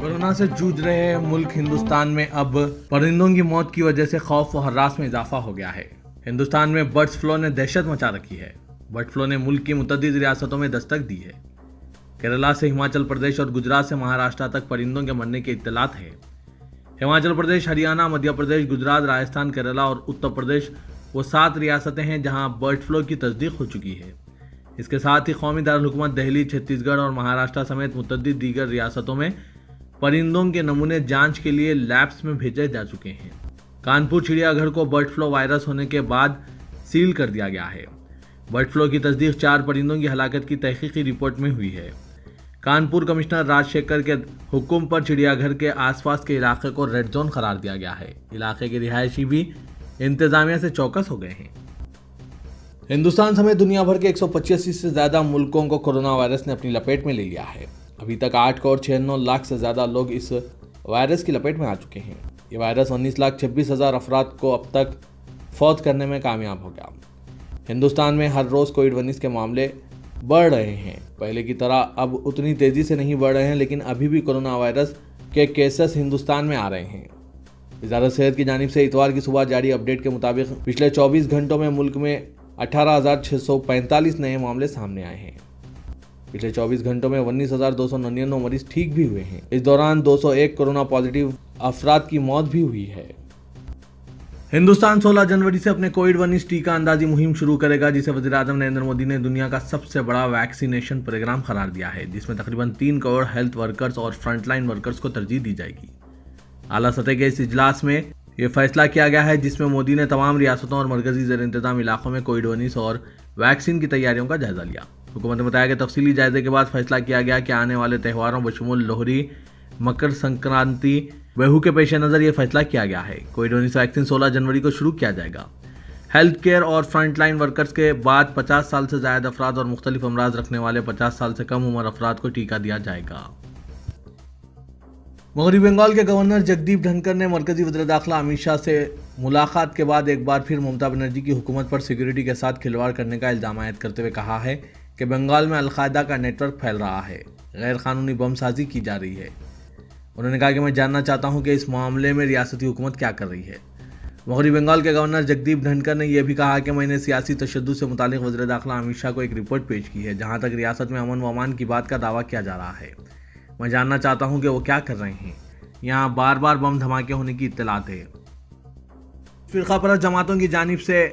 Corona سے جوجھ رہے ملک ہندوستان میں اب پرندوں کی موت کی وجہ سے خوف و ہراس میں اضافہ ہو گیا ہے۔ ہندوستان میں برڈ فلو نے دہشت مچا رکھی ہے۔ برڈ فلو نے ملک کی متعدد ریاستوں میں دستک دی ہے۔ کیرلا سے ہماچل پردیش اور گجرات سے مہاراشٹر تک پرندوں کے مرنے کی اطلاعات ہے۔ ہماچل پردیش، ہریانہ، مدھیہ پردیش، گجرات، راجستھان، کیرلا اور اتر پردیش وہ 7 ریاستیں ہیں جہاں برڈ فلو کی تصدیق ہو چکی ہے۔ اس کے ساتھ ہی قومی دارالحکومت دہلی، چھتیس گڑھ اور مہاراشٹر سمیت متعدد دیگر ریاستوں میں پرندوں کے نمونے جانچ کے لیے لیبس میں بھیجے جا چکے ہیں۔ کانپور چڑیا گھر کو برڈ فلو وائرس ہونے کے بعد سیل کر دیا گیا ہے۔ برڈ فلو کی تصدیق 4 پرندوں کی ہلاکت کی تحقیقی رپورٹ میں ہوئی ہے۔ کانپور کمشنر راج شیکھر کے حکم پر چڑیا گھر کے آس پاس کے علاقے کو ریڈ زون قرار دیا گیا ہے۔ علاقے کے رہائشی بھی انتظامیہ سے چوکس ہو گئے ہیں۔ ہندوستان سمیت دنیا بھر کے 185 سے زیادہ ملکوں کو کورونا وائرس نے اپنی لپیٹ میں لے لیا ہے۔ ابھی تک 8 کروڑ 96 لاکھ سے زیادہ لوگ اس وائرس کی لپیٹ میں آ چکے ہیں۔ یہ وائرس 19,26,000 افراد کو اب تک فوت کرنے میں کامیاب ہو گیا۔ ہندوستان میں ہر روز کووڈ-19 کے معاملے بڑھ رہے ہیں۔ پہلے کی طرح اب اتنی تیزی سے نہیں بڑھ رہے ہیں، لیکن ابھی بھی کورونا وائرس کے کیسز ہندوستان میں آ رہے ہیں۔ وزارت صحت کی جانب سے اتوار کی صبح جاری اپڈیٹ کے مطابق پچھلے 24 گھنٹوں میں ملک میں 18,645 نئے معاملے سامنے آئے ہیں۔ پچھلے 24 گھنٹوں میں 19,299 مریض ٹھیک بھی ہوئے ہیں۔ اس دوران 201 کورونا پازیٹیو افراد کی موت بھی ہوئی ہے۔ ہندوستان 16 جنوری سے اپنے کووڈ-19 ٹیکہ اندازی مہم شروع کرے گا، جسے وزیر اعظم نریندر مودی نے دنیا کا سب سے بڑا ویکسینیشن پروگرام قرار دیا ہے، جس میں تقریباً 3 کروڑ ہیلتھ ورکرز اور فرنٹ لائن ورکرز کو ترجیح دی جائے گی۔ اعلیٰ سطح کے اس اجلاس میں یہ فیصلہ کیا گیا ہے، جس میں مودی نے تمام ریاستوں اور مرکزی زیر انتظام علاقوں میں کووڈ-19 اور ویکسین کی تیاریوں کا جائزہ لیا۔ حکومت نے بتایا کہ تفصیلی جائزے کے بعد فیصلہ کیا گیا کہ آنے والے تہواروں بشمول لوہری، مکر سنکرانتی، بیہو کے پیش نظر یہ فیصلہ کیا گیا ہے۔ کووڈ-19 ویکسین 16 جنوری کو شروع کیا جائے گا۔ ہیلتھ کیئر اور فرنٹ لائن ورکرز کے بعد 50 سال سے زائد افراد اور مختلف امراض رکھنے والے 50 سال سے کم عمر افراد کو ٹیکہ دیا جائے گا۔ مغربی بنگال کے گورنر جگدیپ دھنکر نے مرکزی وزیر داخلہ امت شاہ سے ملاقات کے بعد ایک بار پھر ممتا بنرجی کی حکومت پر سیکیورٹی کے ساتھ کھلواڑ کرنے کا الزام عائد کرتے ہوئے کہا ہے کہ بنگال میں القاعدہ کا نیٹ ورک پھیل رہا ہے، غیر قانونی بم سازی کی جا رہی ہے۔ انہوں نے کہا کہ میں جاننا چاہتا ہوں کہ اس معاملے میں ریاستی حکومت کیا کر رہی ہے۔ مغربی بنگال کے گورنر جگدیپ دھنکر نے یہ بھی کہا کہ میں نے سیاسی تشدد سے متعلق وزیر داخلہ امت شاہ کو ایک رپورٹ پیش کی ہے، جہاں تک ریاست میں امن و امان کی بات کا دعویٰ کیا جا رہا ہے۔ میں جاننا چاہتا ہوں کہ وہ کیا کر رہے ہیں۔ یہاں بار بار بم دھماکے ہونے کی اطلاعات ہے۔ فرقہ پرست جماعتوں کی جانب سے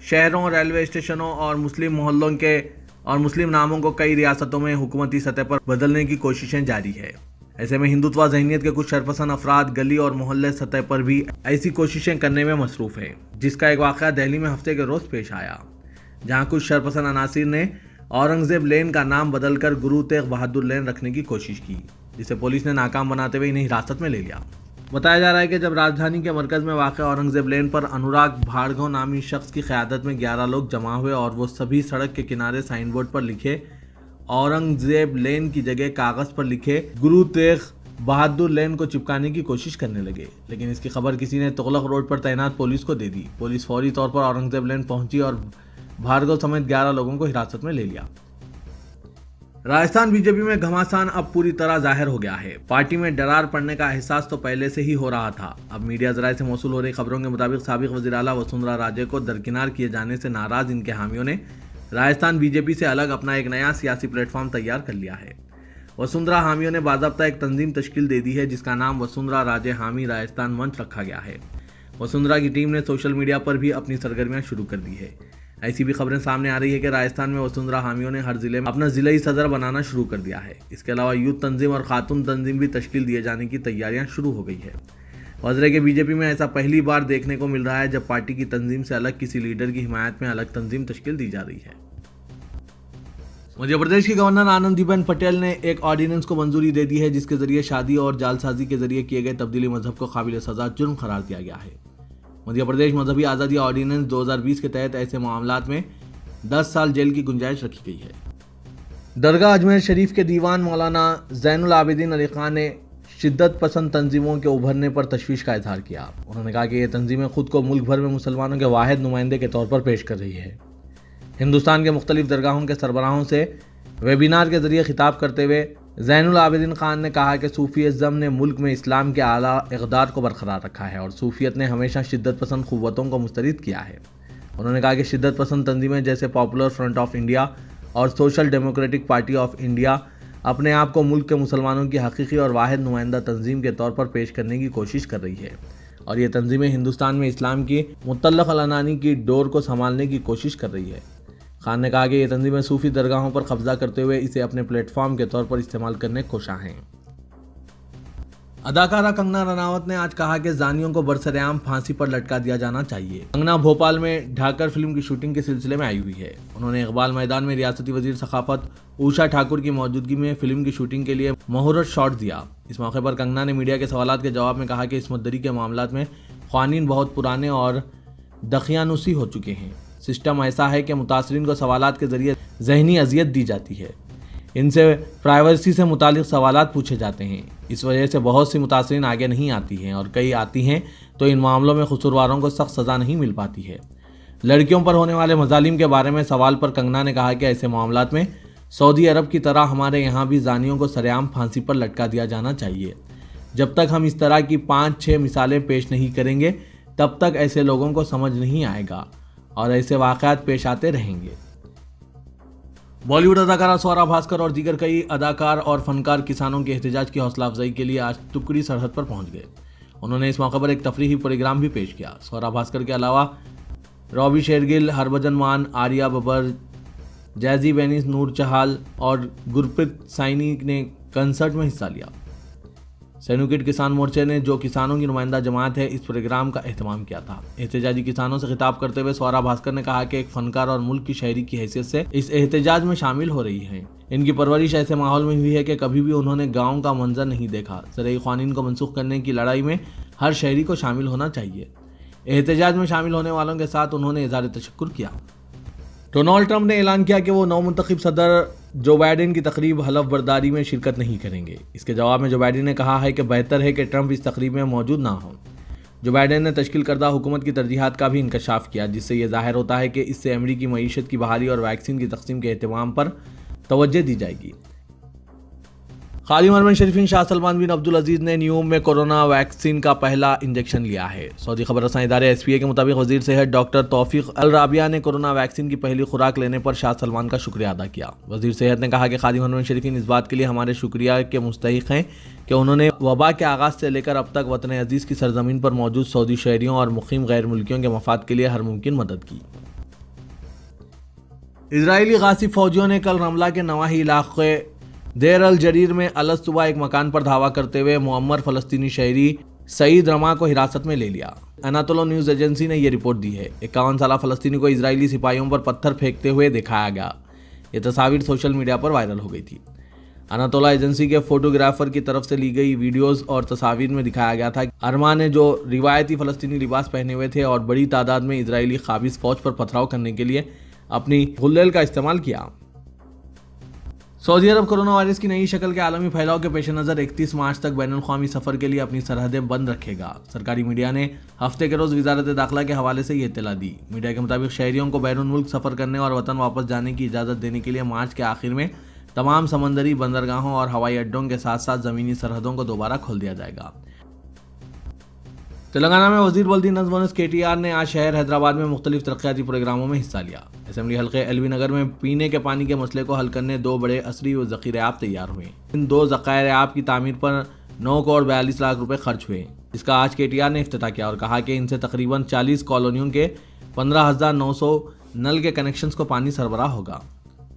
شہروں، ریلوے اسٹیشنوں اور مسلم محلوں کے اور مسلم ناموں کو کئی ریاستوں میں حکومتی سطح پر بدلنے کی کوششیں جاری ہے۔ ایسے میں ہندوتوا ذہنیت کے کچھ شرپسند افراد گلی اور محلے سطح پر بھی ایسی کوششیں کرنے میں مصروف ہیں، جس کا ایک واقعہ دہلی میں ہفتے کے روز پیش آیا، جہاں کچھ شرپسند عناصر نے اورنگزیب لین کا نام بدل کر گرو تیغ بہادر لین رکھنے کی کوشش کی، جسے پولیس نے ناکام بناتے ہوئے انہیں حراست میں لے لیا۔ بتایا جا رہا ہے کہ جب راجدھانی کے مرکز میں واقع اورنگزیب لین پر انوراگ بھاڑگو نامی شخص کی قیادت میں 11 لوگ جمع ہوئے اور وہ سبھی سڑک کے کنارے سائن بورڈ پر لکھے اورنگزیب لین کی جگہ کاغذ پر لکھے گرو تیغ بہادر لین کو چپکانے کی کوشش کرنے لگے، لیکن اس کی خبر کسی نے تغلق روڈ پر تعینات پولیس کو دے دی۔ پولیس فوری طور پر اورنگزیب لین پہنچی اور بھارگو سمیت 11 لوگوں کو حراست میں لے لیا۔ راجستھان بی جے پی میں گھمسان اب پوری طرح ظاہر ہو گیا ہے۔ پارٹی میں ڈرار پڑنے کا احساس تو پہلے سے ہی ہو رہا تھا۔ اب میڈیا ذرائع سے موصول ہو رہی خبروں کے مطابق سابق وزیر اعلیٰ وسندھرا راجے کو درکنار کیے جانے سے ناراض ان کے حامیوں نے راجستھان بی جے پی سے الگ اپنا ایک نیا سیاسی پلیٹ فارم تیار کر لیا ہے۔ وسندھرا حامیوں نے باضابطہ ایک تنظیم تشکیل دے دی ہے، جس کا نام وسندھرا راجے حامی راجستھان منچ رکھا گیا ہے۔ وسندھرا کی ٹیم نے سوشل میڈیا پر بھی اپنی سرگرمیاں شروع کر دی ہے۔ ایسی بھی خبریں سامنے آ رہی ہے کہ راجستھان میں وسندھرا حامیوں نے ہر ضلع میں اپنا ضلعی صدر بنانا شروع کر دیا ہے۔ اس کے علاوہ یوتھ تنظیم اور خاتون تنظیم بھی تشکیل دیے جانے کی تیاریاں شروع ہو گئی ہے۔ وزرے کے بی جے پی میں ایسا پہلی بار دیکھنے کو مل رہا ہے جب پارٹی کی تنظیم سے الگ کسی لیڈر کی حمایت میں الگ تنظیم تشکیل دی جا رہی ہے۔ مدھیہ پردیش کی گورنر آنندی بین پٹیل نے ایک آرڈیننس کو منظوری دے دی ہے، جس کے ذریعے شادی اور جعل سازی کے ذریعے کیے گئے تبدیلی مذہب کو قابل سزا جرم قرار دیا گیا ہے۔ مدھیہ پردیش مذہبی آزادی آرڈیننس 2020 کے تحت ایسے معاملات میں 10 سال جیل کی گنجائش رکھی گئی ہے۔ درگاہ اجمیر شریف کے دیوان مولانا زین العابدین علی خان نے شدت پسند تنظیموں کے ابھرنے پر تشویش کا اظہار کیا۔ انہوں نے کہا کہ یہ تنظیمیں خود کو ملک بھر میں مسلمانوں کے واحد نمائندے کے طور پر پیش کر رہی ہے۔ ہندوستان کے مختلف درگاہوں کے سربراہوں سے ویبینار کے ذریعے خطاب کرتے ہوئے زین العابدین خان نے کہا کہ صوفیزم نے ملک میں اسلام کے اعلیٰ اقدار کو برقرار رکھا ہے اور صوفیت نے ہمیشہ شدت پسند قوتوں کو مسترد کیا ہے۔ انہوں نے کہا کہ شدت پسند تنظیمیں جیسے پاپولر فرنٹ آف انڈیا اور social democratic party of India اپنے آپ کو ملک کے مسلمانوں کی حقیقی اور واحد نمائندہ تنظیم کے طور پر پیش کرنے کی کوشش کر رہی ہے اور یہ تنظیمیں ہندوستان میں اسلام کی مطلق العنانی کی ڈور کو سنبھالنے کی کوشش کر رہی ہے۔ خان نے کہا کہ یہ تنظیمیں صوفی درگاہوں پر قبضہ کرتے ہوئے اسے اپنے پلیٹ فارم کے طور پر استعمال کرنے کوشاں ہیں۔ اداکارہ کنگنا رناوت نے آج کہا کہ زانیوں کو برسر عام پھانسی پر لٹکا دیا جانا چاہیے۔ کنگنا بھوپال میں ڈھاکر فلم کی شوٹنگ کے سلسلے میں آئی ہوئی ہے۔ انہوں نے اقبال میدان میں ریاستی وزیر ثقافت اوشا ٹھاکر کی موجودگی میں فلم کی شوٹنگ کے لیے مہورت شاٹ دیا۔ اس موقع پر کنگنا نے میڈیا کے سوالات کے جواب میں کہا کہ عصمت دری کے معاملات میں قوانین بہت پرانے اور دقیانوسی ہو چکے ہیں۔ سسٹم ایسا ہے کہ متاثرین کو سوالات کے ذریعے ذہنی اذیت دی جاتی ہے، ان سے پرائیویسی سے متعلق سوالات پوچھے جاتے ہیں۔ اس وجہ سے بہت سی متاثرین آگے نہیں آتی ہیں اور کئی آتی ہیں تو ان معاملوں میں قصورواروں کو سخت سزا نہیں مل پاتی ہے۔ لڑکیوں پر ہونے والے مظالم کے بارے میں سوال پر کنگنا نے کہا کہ ایسے معاملات میں سعودی عرب کی طرح ہمارے یہاں بھی زانیوں کو سرعام پھانسی پر لٹکا دیا جانا چاہیے۔ جب تک ہم اس طرح کی 5-6 مثالیں پیش نہیں کریں گے تب تک ایسے لوگوں کو سمجھ نہیں آئے گا اور ایسے واقعات پیش آتے رہیں گے۔ بالی ووڈ اداکارہ سورا بھاسکر اور دیگر کئی اداکار اور فنکار کسانوں کے احتجاج کی حوصلہ افزائی کے لیے آج ٹکڑی سرحد پر پہنچ گئے۔ انہوں نے اس موقع پر ایک تفریحی پروگرام بھی پیش کیا۔ سورا بھاسکر کے علاوہ روبی شیرگل، ہربھجن مان، آریہ ببر، جیزی بینس، نور چہال اور گرپریت سائنی نے کنسرٹ میں حصہ لیا۔ سینوکٹ کسان مورچے نے، جو کسانوں کی نمائندہ جماعت ہے، اس پروگرام کا اہتمام کیا تھا۔ احتجاجی کسانوں سے خطاب کرتے ہوئے سورا بھاسکر نے کہا کہ ایک فنکار اور ملک کی شہری کی حیثیت سے اس احتجاج میں شامل ہو رہی ہیں۔ ان کی پرورش ایسے ماحول میں ہوئی ہے کہ کبھی بھی انہوں نے گاؤں کا منظر نہیں دیکھا۔ زرعی قوانین کو منسوخ کرنے کی لڑائی میں ہر شہری کو شامل ہونا چاہیے۔ احتجاج میں شامل ہونے والوں کے ساتھ انہوں نے اظہار تشکر کیا۔ ڈونالڈ ٹرمپ نے اعلان کیا کہ وہ نومنتخب صدر جو بائیڈن کی تقریب حلف برداری میں شرکت نہیں کریں گے۔ اس کے جواب میں جو بائیڈن نے کہا ہے کہ بہتر ہے کہ ٹرمپ اس تقریب میں موجود نہ ہوں۔ جو بائیڈن نے تشکیل کردہ حکومت کی ترجیحات کا بھی انکشاف کیا، جس سے یہ ظاہر ہوتا ہے کہ اس سے امریکی معیشت کی بحالی اور ویکسین کی تقسیم کے اہتمام پر توجہ دی جائے گی۔ خادم حرمین شریفین شاہ سلمان بن عبدالعزیز نے نیوم میں کورونا ویکسین کا پہلا انجیکشن لیا ہے۔ سعودی خبر رساں ادارے SPA کے مطابق وزیر صحت ڈاکٹر توفیق الرابعہ نے کورونا ویکسین کی پہلی خوراک لینے پر شاہ سلمان کا شکریہ ادا کیا۔ وزیر صحت نے کہا کہ خادم حرمین شریفین اس بات کے لیے ہمارے شکریہ کے مستحق ہیں کہ انہوں نے وبا کے آغاز سے لے کر اب تک وطن عزیز کی سرزمین پر موجود سعودی شہریوں اور مقیم غیر ملکیوں کے مفاد کے لیے ہر ممکن مدد کی۔ اسرائیلی غاصب فوجیوں نے کل رملہ کے نواحی علاقے دیر الجریر میں الگ صبح ایک مکان پر دھاوا کرتے ہوئے معمر فلسطینی شہری سعید رما کو حراست میں لے لیا۔ اناتولو نیوز ایجنسی نے یہ رپورٹ دی ہے۔ 51 سالہ فلسطینی کو اسرائیلی سپاہیوں پر پتھر پھینکتے ہوئے دکھایا گیا۔ یہ تصاویر سوشل میڈیا پر وائرل ہو گئی تھی۔ اناتولو ایجنسی کے فوٹوگرافر کی طرف سے لی گئی ویڈیوز اور تصاویر میں دکھایا گیا تھا کہ ارما نے، جو روایتی فلسطینی لباس پہنے ہوئے تھے اور بڑی تعداد میں اسرائیلی قابض فوج پر پتھراؤ کرنے کے لیے اپنی غلیل کا استعمال کیا۔ سعودی عرب کورونا وائرس کی نئی شکل کے عالمی پھیلاؤ کے پیش نظر 31 مارچ تک بین الاقوامی سفر کے لیے اپنی سرحدیں بند رکھے گا۔ سرکاری میڈیا نے ہفتے کے روز وزارت داخلہ کے حوالے سے یہ اطلاع دی۔ میڈیا کے مطابق شہریوں کو بیرون ملک سفر کرنے اور وطن واپس جانے کی اجازت دینے کے لیے مارچ کے آخر میں تمام سمندری بندرگاہوں اور ہوائی اڈوں کے ساتھ ساتھ زمینی سرحدوں کو دوبارہ کھول دیا جائے گا۔ تلنگانہ میں وزیر بلدی نظم و نسق KTR نے آج شہر حیدرآباد میں مختلف ترقیاتی پروگراموں میں حصہ لیا۔ اسمبلی حلقے LV نگر میں پینے کے پانی کے مسئلے کو حل کرنے 2 بڑے عصری و ذخیرے آب تیار ہوئے۔ ان 2 ذخائر آب کی تعمیر پر 9 کروڑ 42 لاکھ روپے خرچ ہوئے۔ اس کا آج KTR نے افتتاح کیا اور کہا کہ ان سے تقریباً 40 کالونیوں کے 15,900 نل کے کنیکشنز کو پانی سربراہ ہوگا۔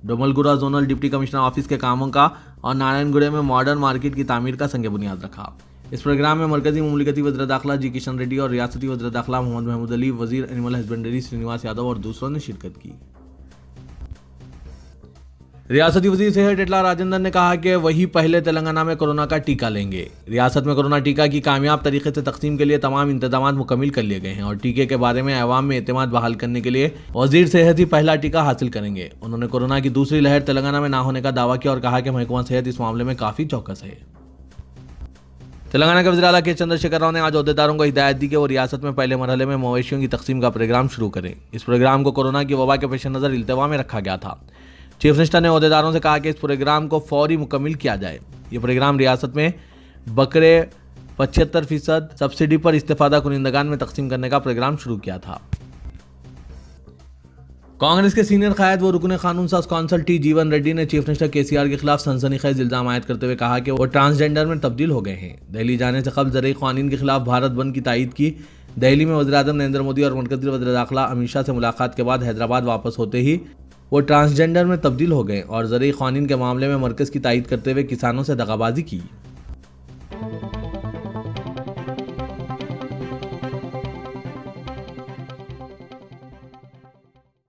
ڈوملگورا زونل ڈپٹی کمشنر آفس کے کاموں کا اور نارائن گڑے میں ماڈرن مارکیٹ کی تعمیر کا سنگ بنیاد رکھا۔ اس پروگرام میں مرکزی مملکتی وزیر داخلہ جی کشن ریڈی اور ریاستی وزیر داخلہ محمد محمود علی، وزیر اینیمل ہسبینڈری سرینواس یادو اور دوسروں نے شرکت کی۔ ریاستی وزیر صحت اٹلا راجندر نے کہا کہ وہی پہلے تلنگانہ میں کورونا کا ٹیکہ لیں گے۔ ریاست میں کورونا ٹیکہ کی کامیاب طریقے سے تقسیم کے لیے تمام انتظامات مکمل کر لیے گئے ہیں اور ٹیکے کے بارے میں عوام میں اعتماد بحال کرنے کے لیے وزیر صحت ہی پہلا ٹیکہ حاصل کریں گے۔ انہوں نے کورونا کی دوسری لہر تلنگانہ میں نہ ہونے کا دعویٰ کیا اور کہا کہ محکمہ صحت اس معاملے میں کافی چوکس ہے۔ تلنگانہ کے وزیر اعلیٰ کے چندر شیکھر راؤ نے آج عہدیداروں کو ہدایت دی کہ وہ ریاست میں پہلے مرحلے میں مویشیوں کی تقسیم کا پروگرام شروع کریں۔ اس پروگرام کو کورونا کی وبا کے پیش نظر التوا میں رکھا گیا تھا۔ چیف منسٹر نے عہدیداروں سے کہا کہ اس پروگرام کو فوری مکمل کیا جائے۔ یہ پروگرام ریاست میں بکرے 75% سبسڈی پر استفادہ کنندگان میں تقسیم کرنے کا پروگرام شروع کیا تھا۔ کانگریس کے سینئر قائد و رکن قانون ساز کونسل ٹی جیون ریڈی نے چیف منسٹر KCR کے خلاف سنسنی خیز الزام عائد کرتے ہوئے کہا کہ وہ ٹرانسجینڈر میں تبدیل ہو گئے ہیں۔ دہلی جانے سے قبل زرعی قوانین کے خلاف بھارت بند کی تائید کی۔ دہلی میں وزیر اعظم نریندر مودی اور مرکزی وزیر داخلہ امت شاہ سے ملاقات کے بعد حیدرآباد واپس ہوتے ہی وہ ٹرانسجینڈر میں تبدیل ہو گئے اور زرعی قوانین کے معاملے میں مرکز کی تائید کرتے ہوئے کسانوں سے دغا بازی کی۔